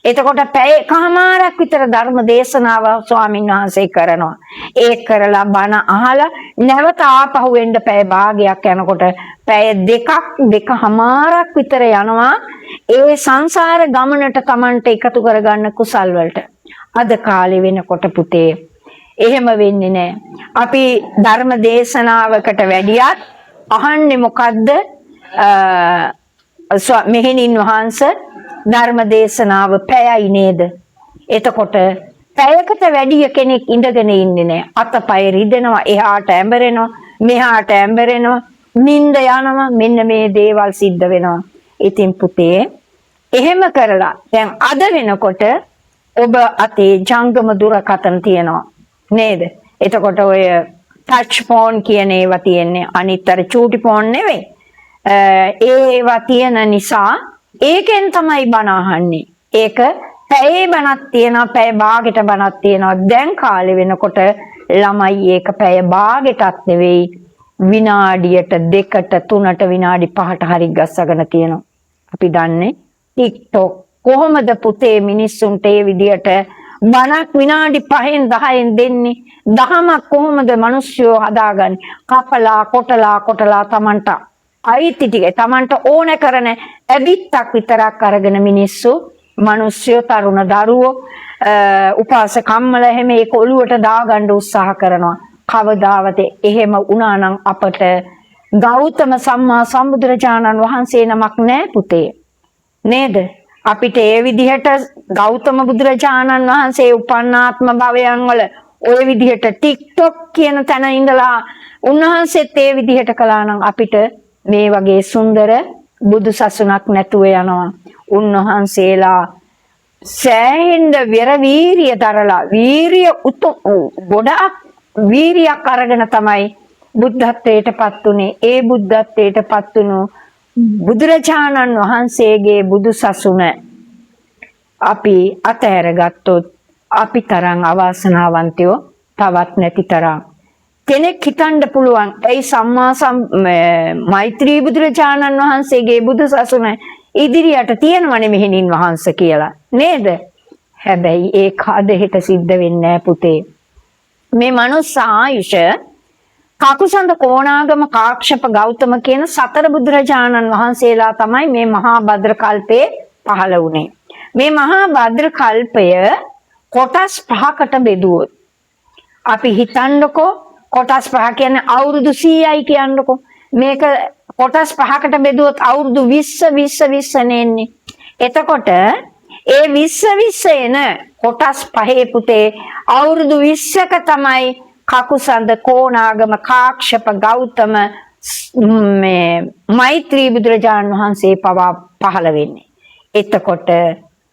එතකොට පැය එකමාරක් විතර ධර්ම දේශනාව ස්වාමීන් වහන්සේ කරනවා. ඒ කරලා බණ අහලා නැවත ආපහු එන්න පැය භාගයක් යනකොට පැය දෙකමාරක් විතර යනවා. ඒ සංසාර ගමනට Tamanට එකතු කරගන්න කුසල් වලට. අද කාලේ වෙනකොට පුතේ එහෙම වෙන්නේ නැහැ. අපි ධර්ම දේශනාවකට වැඩියත් අහන්නේ මොකද්ද? මෙහෙණින් වහන්සේ ධර්ම දේශනාව පැයයි නේද? එතකොට පැයකට වැඩි කෙනෙක් ඉඳගෙන ඉන්නේ නැහැ. අතපය රිදෙනවා, එහාට ඇඹරෙනවා, මෙහාට ඇඹරෙනවා, නිින්ද යනවා. මෙන්න මේ දේවල් සිද්ධ වෙනවා. ඉතින් පුතේ එහෙම කරලා දැන් අද වෙනකොට ඔබ අතේ ජංගම දුරකථන තියෙනවා. නේද? එතකොට ඔය ටච් ෆෝන් කියන ඒවා තියෙන්නේ. අනිත් අර චූටි ෆෝන් නෙවෙයි. ඒවා තියෙන නිසා ඒකෙන් තමයි බණ අහන්නේ. ඒක පැයේ බණක් තියෙනවා, පැය භාගෙට බණක් තියෙනවා. දැන් කාලේ වෙනකොට ළමයි ඒක පැය භාගෙටත් නෙවෙයි, විනාඩියට 2ට 3ට විනාඩි 5ට හරි ගස්සගෙන තියෙනවා. අපි දන්නේ TikTok කොහොමද පුතේ මිනිස්සුන්ට ඒ විදියට බණක් විනාඩි 5න් 10න් දෙන්නේ? දහමක් කොහොමද මිනිස්සු හදාගන්නේ? කොටලා Tamanට අයිති ටික Tamanට ඕන කරන ඇබිත්තක් විතරක් අරගෙන මිනිස්සු තරුණ දරුවෝ උපාසකම්මල එහෙම ඒක ඔළුවට දාගන්න උත්සාහ කරනවා. කවදාවත් එහෙම වුණා නම් අපට ගෞතම සම්මා සම්බුදුරජාණන් වහන්සේ නමක් නෑ පුතේ. නේද? අපිට ඒ විදිහට ගෞතම බුදුරජාණන් වහන්සේ උපන්නාත්ම භවයන් වල ওই විදිහට TikTok කියන තැන ඉඳලා උන්වහන්සේත් ඒ විදිහට කළා නම් අපිට මේ වගේ සුන්දර බුදු සසුනක් නැතුව යනවා. උන්වහන්සේලා සෑහෙන්න වීරිය දරලා ගොඩක් වීරියක් අරගෙන තමයි බුද්ධත්වයටපත් උනේ. ඒ බුද්ධත්වයටපත් වුණු බුදුරජාණන් වහන්සේගේ බුදු සසුන අපි අතහැරගත්තොත් අපි තරම් අවාසනාවන්තයෝ තවත් නැති තරම්. කෙනෙක් හිතන්න පුළුවන් ඒ මෛත්‍රී බුදුරජාණන් වහන්සේගේ බුදු සසුන ඉදිරියට තියෙනවනේ මෙහෙණින් වහන්සේ කියලා නේද? හැබැයි ඒ කාදෙහෙට සිද්ධ වෙන්නේ නැහැ පුතේ. මේ මනුස්ස ආයුෂ කකුසඳ කොණාගම කාක්ෂප ගෞතම කියන සතර බුදුරජාණන් වහන්සේලා තමයි මේ මහා භද්‍ර කල්පයේ පහළ වුණේ. මේ මහා භද්‍ර කල්පය කොටස් 5කට බෙදුවොත් අපි හිතන්නකෝ කොටස් 5 කියන්නේ අවුරුදු 100යි කියන්නකෝ. මේක කොටස් 5කට බෙදුවොත් අවුරුදු 20 නෙන්නේ. එතකොට ඒ 20 එන කොටස් 5 පුතේ අවුරුදු 20ක තමයි කකුසඳ කොණාගම කාක්ෂප ගෞතම මේ මෛත්‍රී බුදුරජාණන් වහන්සේ පවා පහළ වෙන්නේ. එතකොට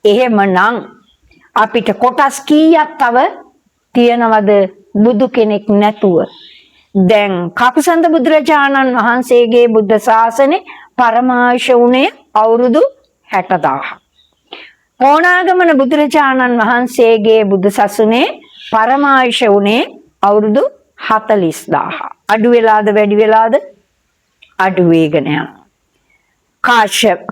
එහෙමනම් අපිට කොටස් කීයක් තව තියනවද බුදු කෙනෙක් නැතුව? දැන් කකුසඳ බුදුරජාණන් වහන්සේගේ බුද්ධ ශාසනේ පරමායුෂ උනේ අවුරුදු 60000. කොණාගමන බුදුරජාණන් වහන්සේගේ බුදු සසුනේ පරමායුෂ උනේ අවුරුදු 40000. අඩු වෙලාද වැඩි වෙලාද? අඩු වෙගෙන යනවා.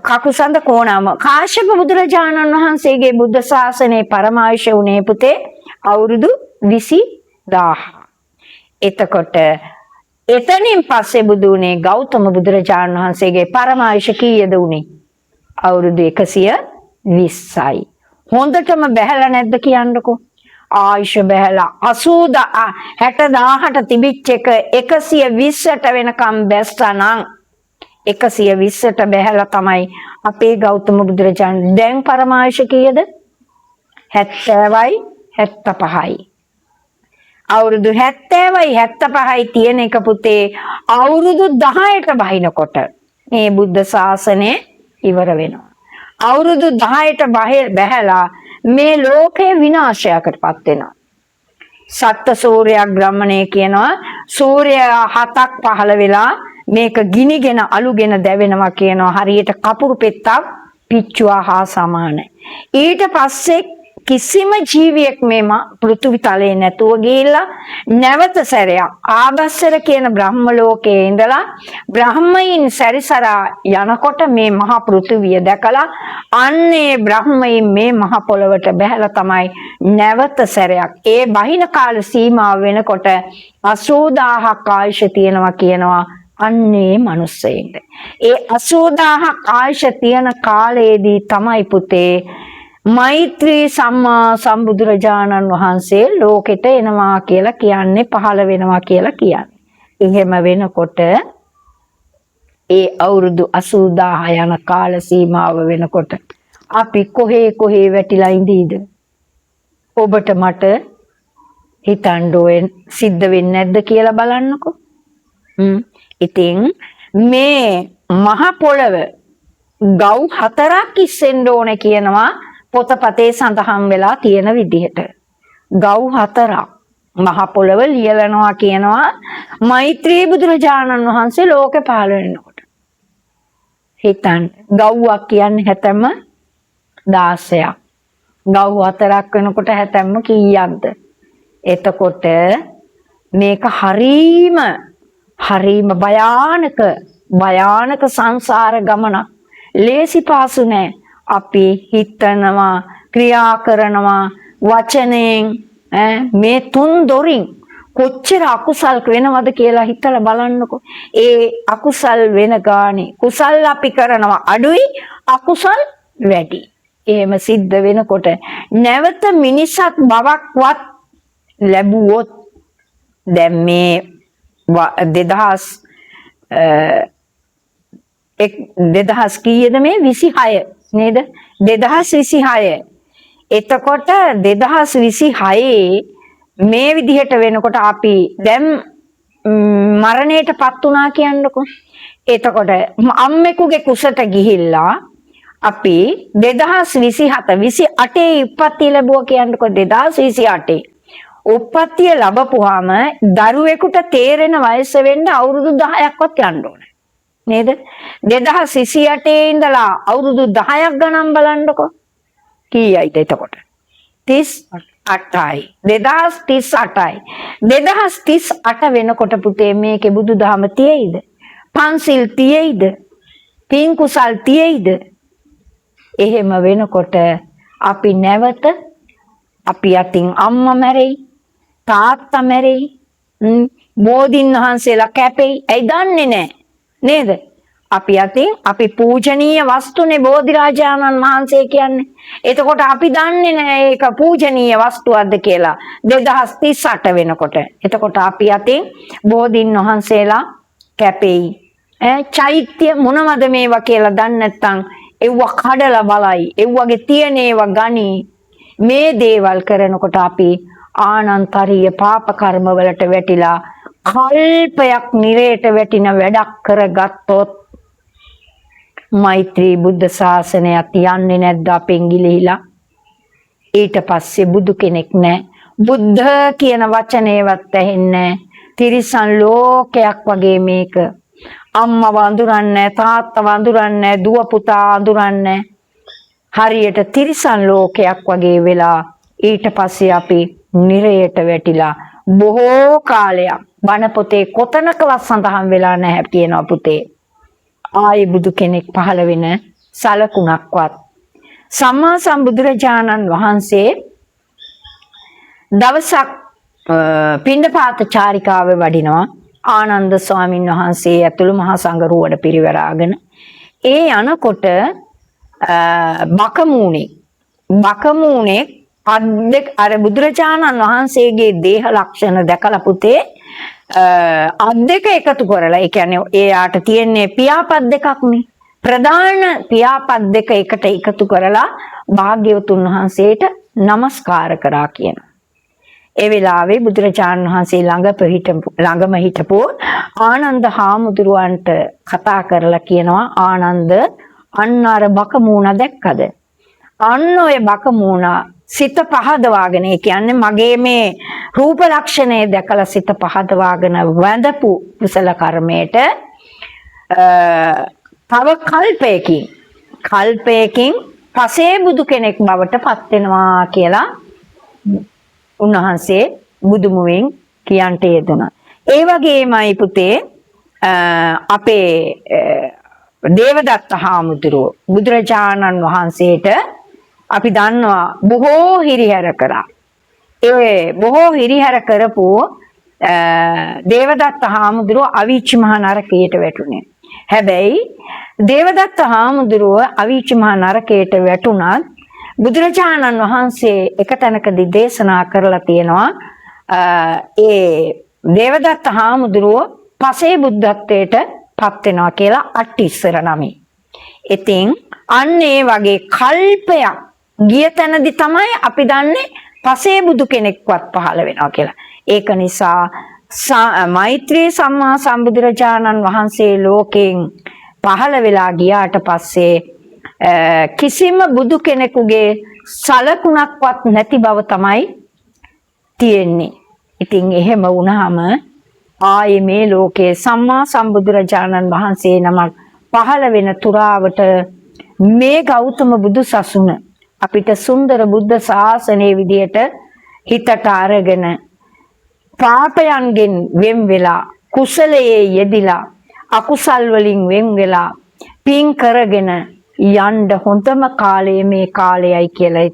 කකුසඳ කොණාම කාශ්‍යප බුදුරජාණන් වහන්සේගේ බුද්ධ ශාසනයේ පරමායුෂ උනේ පුතේ අවුරුදු 20000. එතකොට එතනින් පස්සේ බුදු උනේ ගෞතම බුදුරජාණන් වහන්සේගේ පරමායුෂ කීයද උනේ? අවුරුදු 120යි. හොඳටම බැහැලා නැද්ද කියන්නකෝ? ආයුෂ බැහැලා 60000ට තිබිච්ච එක 120ට වෙනකම් බැස්සනම් 120ට බැහැලා තමයි අපේ ගෞතම බුදුරජාණන්. දැන් පරමායුෂ කීයද? 70යි 75යි. අවුරුදු 70යි 75යි තියෙන එක පුතේ අවුරුදු 10ට බහිනකොට මේ බුද්ධ ශාසනය ඉවර වෙනවා. අවුරුදු 10ට බැහැලා මේ ලෝකේ විනාශයකටපත් වෙනවා. සත්ත්ව සූර්යග්‍රමණය කියනවා සූර්යයා 7ක් පහළ වෙලා මේක ගිනිගෙන අලුගෙන දැවෙනවා කියනවා. හරියට කපුරු පෙත්තක් පිච්චුවා හා සමානයි. ඊට පස්සේ කිසිම ජීවියෙක් මේ පෘථිවි තලයේ නැතුව ගිහිල්ලා නැවත සැරයක් ආබස්සර කියන බ්‍රහ්ම ලෝකයේ ඉඳලා බ්‍රහ්මයින් සැරිසරා යනකොට මේ මහ පෘථිවිය දැකලා අන්නේ බ්‍රහ්මයින් මේ මහ පොළවට බැහැලා තමයි නැවත සැරයක් ඒ බහින කාල සීමාව වෙනකොට 80000ක් ආයුෂ තියෙනවා කියනවා අන්නේ මිනිස්සෙයින්ට. ඒ 80000ක් ආයුෂ තියෙන කාලයේදී තමයි පුතේ මෛත්‍රී සම්මා සම්බුදුරජාණන් වහන්සේ ලෝකෙට එනවා කියලා කියන්නේ, පහළ වෙනවා කියලා කියන්නේ. එහෙම වෙනකොට ඒ අවුරුදු 80000 යන කාල සීමාව වෙනකොට අපි කොහේ වැටිලා ඉඳීද? ඔබට මට හිතන්න ඕන සිද්ධ වෙන්නේ නැද්ද කියලා බලන්නකෝ. ඉතින් මේ මහ පොළව ගව් 4ක් ඉස්සෙන්න ඕනේ කියනවා පොතපතේ සඳහන් වෙලා තියෙන විදිහට. ගව් 4ක් මහ පොළව ලියලනවා කියනවා මෛත්‍රී බුදුරජාණන් වහන්සේ ලෝකේ පහළ වෙනකොට. හිතන්න ගව්වක් කියන්නේ හැතැම්ම 16ක්. ගව් 4ක් වෙනකොට හැතැම්ම කීයක්ද? එතකොට මේක හරීම භයානක සංසාර ගමනක්. ලේසි පාසු නෑ. අපි හිතනවා, ක්‍රියා කරනවා, වචනයෙන් මේ තුන් දොරින් කොච්චර අකුසල් වෙනවද කියලා හිතලා බලන්නකෝ. ඒ අකුසල් වෙන ගානේ කුසල් අපි කරනවා අඩුයි, අකුසල් වැඩි. එහෙම සිද්ධ වෙනකොට නැවත මිනිසත් බවක්වත් ලැබුවොත් දැන් මේ 2000 කීයද මේ 26 නේද? 2026. එතකොට 2026 මේ විදිහට වෙනකොට අපි දැන් මරණයටපත් වුණා කියන්නකො. එතකොට අම්මෙකුගේ කුසට ගිහිල්ලා අපි 2027 උප්පත්තිය ලැබුවා කියන්නකො. 2028 උප්පත්තිය ලැබපුවාම දරුවෙකුට තේරෙන වයස වෙන්න අවුරුදු 10ක්වත් යන්න ඕනේ. නේද? 2028 ඉඳලා අවුරුදු 10ක් ගණන් බලන්නකො. කීයයිද එතකොට? 38යි. 2038යි. 2038 වෙනකොට පුතේ මේකේ බුදුදහම තියෙයිද? පන්සිල් තියෙයිද? පින් කුසල් තියෙයිද? එහෙම වෙනකොට අපි නැවත අපි අතින් අම්මා මැරෙයි, තාත්තා මැරෙයි, බෝධින් වහන්සේලා කැපෙයි. ඇයි දන්නේ නැහැ නේද? අපි අතින් අපි පූජනීය වස්තුනේ බෝධිරාජානන් වහන්සේ කියන්නේ. එතකොට අපි දන්නේ නැහැ ඒක පූජනීය වස්තුවක්ද කියලා 2038 වෙනකොට. එතකොට අපි අතින් බෝධින් වහන්සේලා කැපෙයි. චෛත්‍ය මොනවද මේවා කියලා දන්නේ නැත්නම් එව්ව කඩලා බලයි. එව්වගේ තියෙන ඒවා ගනි. මේ දේවල් කරනකොට අපි ආනන්තරීය පාප කර්ම වලට වැටිලා කල්පයක් නිරේට වැටින වැඩක් කරගත්තොත් මෛත්‍රී බුද්ධ ශාසනයත් යන්නේ නැද්ද අපෙන් ගිලිහිලා? ඊට පස්සේ බුදු කෙනෙක් නැහැ. බුද්ධ කියන වචනේවත් ඇහෙන්නේ නැහැ. තිරිසන් ලෝකයක් වගේ මේක. අම්මා වඳුරන්නේ, තාත්තා වඳුරන්නේ, දුව පුතා වඳුරන්නේ. හරියට තිරිසන් ලෝකයක් වගේ වෙලා ඊට පස්සේ අපි නිරයට වැටිලා බොහෝ කාලයක් බණ පොතේ කොතනකවත් සඳහන් වෙලා නැහැ කියනවා පුතේ. ආයේ බුදු කෙනෙක් පහළ වෙන සලකුණක්වත්. සම්මා සම්බුදුරජාණන් වහන්සේ දවසක් පිණ්ඩපාත චාරිකාවේ වඩිනවා. ආනන්ද ස්වාමීන් වහන්සේ ඇතුළු මහා සංඝරුවඩ පිරිවරාගෙන ඒ යනකොට බකමූණේ අර බුදුරජාණන් වහන්සේගේ දේහ ලක්ෂණ දැකලා පුතේ අත් දෙක එකතු කරලා, ඒ කියන්නේ එයාට තියෙන්නේ පියාපත් දෙකක්නේ. ප්‍රධාන පියාපත් දෙක එකට එකතු කරලා භාග්‍යවතුන් වහන්සේට নমස්කාර කරා කියනවා. ඒ වෙලාවේ බුදුරජාණන් වහන්සේ ළඟම හිටපු ආනන්ද හාමුදුරුවන්ට කතා කරලා කියනවා, ආනන්ද අන්න අර බකමූණ දැක්කද? අන්න ඔය බකමූණ සිත පහදවාගෙන, ඒ කියන්නේ මගේ මේ රූප ලක්ෂණය දැකලා සිත පහදවාගෙන වඳපු කුසල කර්මයට තව කල්පයකින් පසේ බුදු කෙනෙක් බවට පත් වෙනවා කියලා උන්වහන්සේ බුදුමුවෙන් කියන්ට යෙදුණා. ඒ වගේමයි පුතේ අපේ දේවදත්ත හාමුදුරුවෝ බුදුරජාණන් වහන්සේට අපි දන්නවා බොහෝ හිරිහැර කරා. ඒ බොහෝ හිරිහැර කරපු දේවදත්ත හාමුදුරුවෝ අවීචි මහ නරකයට වැටුනේ. හැබැයි දේවදත්ත හාමුදුරුවෝ අවීචි මහ නරකයට වැටුණත් බුදුරජාණන් වහන්සේ එක තැනකදී දේශනා කරලා තියෙනවා ඒ දේවදත්ත හාමුදුරුවෝ පසේ බුද්ධත්වයට පත් වෙනවා කියලා අට්ටිස්සර නමේ. ඉතින් අන්න ඒ වගේ කල්පයක් ගිය තැනදී තමයි අපි දන්නේ පසේ බුදු කෙනෙක්වත් පහළ වෙනවා කියලා. ඒක නිසා මෛත්‍රී සම්මා සම්බුදුරජාණන් වහන්සේ ලෝකෙන් පහළ වෙලා ගියාට පස්සේ කිසිම බුදු කෙනෙකුගේ සලකුණක්වත් නැති බව තමයි තියෙන්නේ. ඉතින් එහෙම වුණාම ආයේ මේ ලෝකයේ සම්මා සම්බුදුරජාණන් වහන්සේ නමක් පහළ වෙන තුරාවට මේ ගෞතම බුදු සසුන අපිට සුන්දර බුද්ධ ශාසනයේ විදියට හිතට අරගෙන පාපයන්ගෙන් වෙන් වෙලා කුසලයේ යෙදිලා අකුසල් වලින් වෙන් වෙලා පින් කරගෙන යන්න හොඳම කාලය මේ කාලයයි කියලා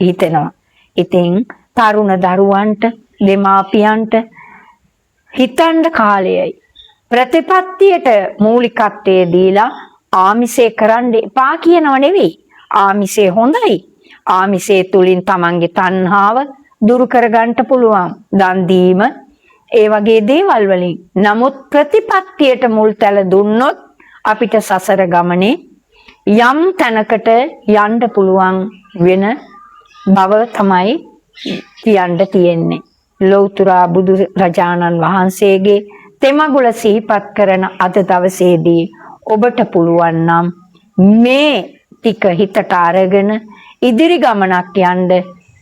හිතෙනවා. ඉතින් තරුණ දරුවන්ට දෙමාපියන්ට හිතන්න කාලයයි. ප්‍රතිපත්තියට මූලිකත්වයේ දීලා ආමිෂේ කරන්න එපා කියනව නෙවෙයි. ආමිෂේ හොඳයි. ආමිෂේ තුලින් තමන්ගේ තණ්හාව දුරු කරගන්න පුළුවන්. දන් දීම ඒ වගේ දේවල් වලින්. නමුත් ප්‍රතිපත්තියට මුල් තැල දුන්නොත් අපිට සසර ගමනේ යම් තැනකට යන්න පුළුවන් වෙන බව තමයි කියන්න තියෙන්නේ. ලෞතර බුදු රජාණන් වහන්සේගේ තෙමගුල සිහිපත් කරන අද දවසේදී ඔබට පුළුවන් නම් මේ ටික හිතට අරගෙන ඉදිරි ගමනක් යන්න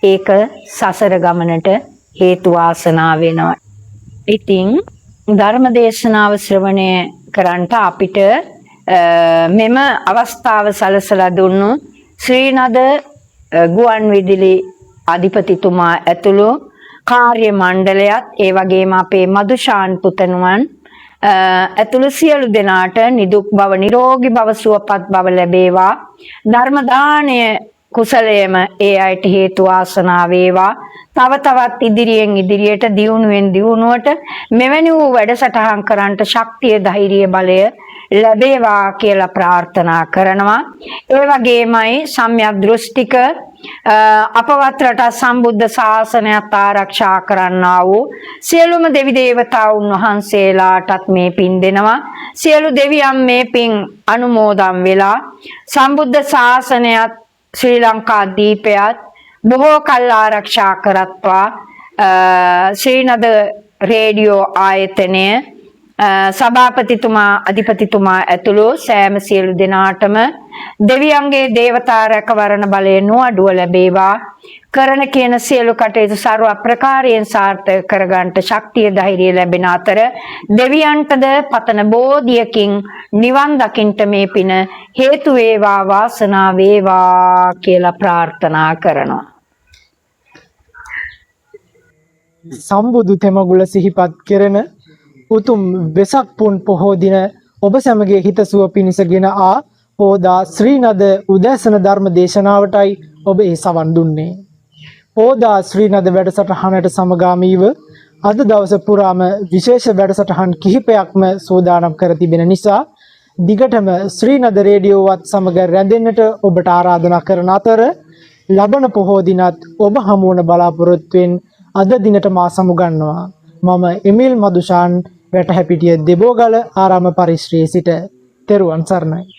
ඒක සසර ගමනට හේතු වාසනා වෙනවා. ඉතින් ධර්ම දේශනාව ශ්‍රවණය කරන්ට අපිට මෙම අවස්ථාව සලසලා දුන්නු ශ්‍රීනද ගුවන් විදුලි අධිපතිතුමා ඇතුළු කාර්ය මණ්ඩලයත් ඒ වගේම අපේ මදුෂාන් පුතණුවන් ඇතුළු සියලු දෙනාට නිදුක් බව නිරෝගී බව සුවපත් බව ලැබේවා. ධර්ම දාණය කුසලයේම ඒ අයට හේතු වාසනා වේවා. තව තවත් ඉදිරියට දියුණුවෙන් දියුණුවට මෙවැනි වූ වැඩසටහන් කරන්නට ශක්තිය ධෛර්යය බලය ලැබේවා කියලා ප්‍රාර්ථනා කරනවා. ඒ වගේමයි සම්‍යක් දෘෂ්ටික අපවත් රට සම්බුද්ධ ශාසනයත් ආරක්ෂා කරන්නා වූ සියලුම දෙවි දේවතාවුන් වහන්සේලාටත් මේ පින් දෙනවා. සියලු දෙවියන් මේ පින් අනුමෝදන් වෙලා සම්බුද්ධ ශාසනයත් ශ්‍රී ලංකා දීපයත් බොහෝ කල් ආරක්ෂා කරත්වා ශ්‍රීනද රේඩියෝ ආයතනය සභාපතිතුමා අධිපතිතුමා ඇතුළු සෑම සියලු දෙනාටම දෙවියන්ගේ දේවතා රැකවරණ බලය නොඅඩුව ලැබේවා. කරන කියන සියලු කටයුතු ਸਰව ප්‍රකාරයෙන් සාර්ථක කරගන්නට ශක්තිය ධෛර්යය ලැබෙන අතර දෙවියන්ටද පතන බෝධියකින් නිවන් දකින්නට මේ පින හේතු වේවා වාසනාව වේවා කියලා ප්‍රාර්ථනා කරනවා. සම්බුදු තෙමගුල සිහිපත් කෙරෙන උතුම් වෙසක් පුන් පොහෝ දින ඔබ සැමගේ හිතසුව පිණිසගෙන පෝදා ශ්‍රීනද උදෑසන ධර්ම දේශනාවටයි ඔබ ඒ සවන් දුන්නේ. පෝදා ශ්‍රීනද වැඩසටහනට සමගාමීව අද දවස පුරාම විශේෂ වැඩසටහන් කිහිපයක්ම සෝදානම් කර තිබෙන නිසා දිගටම ශ්‍රීනද රේඩියෝවත් සමග රැඳෙන්නට ඔබට ආරාධනා කරන අතර ලබන පොහෝ දිනත් ඔබ හමු වන බලාපොරොත්තුවෙන් අද දිනට මා සමුගන්නවා. මම එමිල් මදුෂාන් වැටහැපිටිය දෙබෝගල ආරාම පරිශ්‍රයේ සිට තෙරුවන් සරණයි.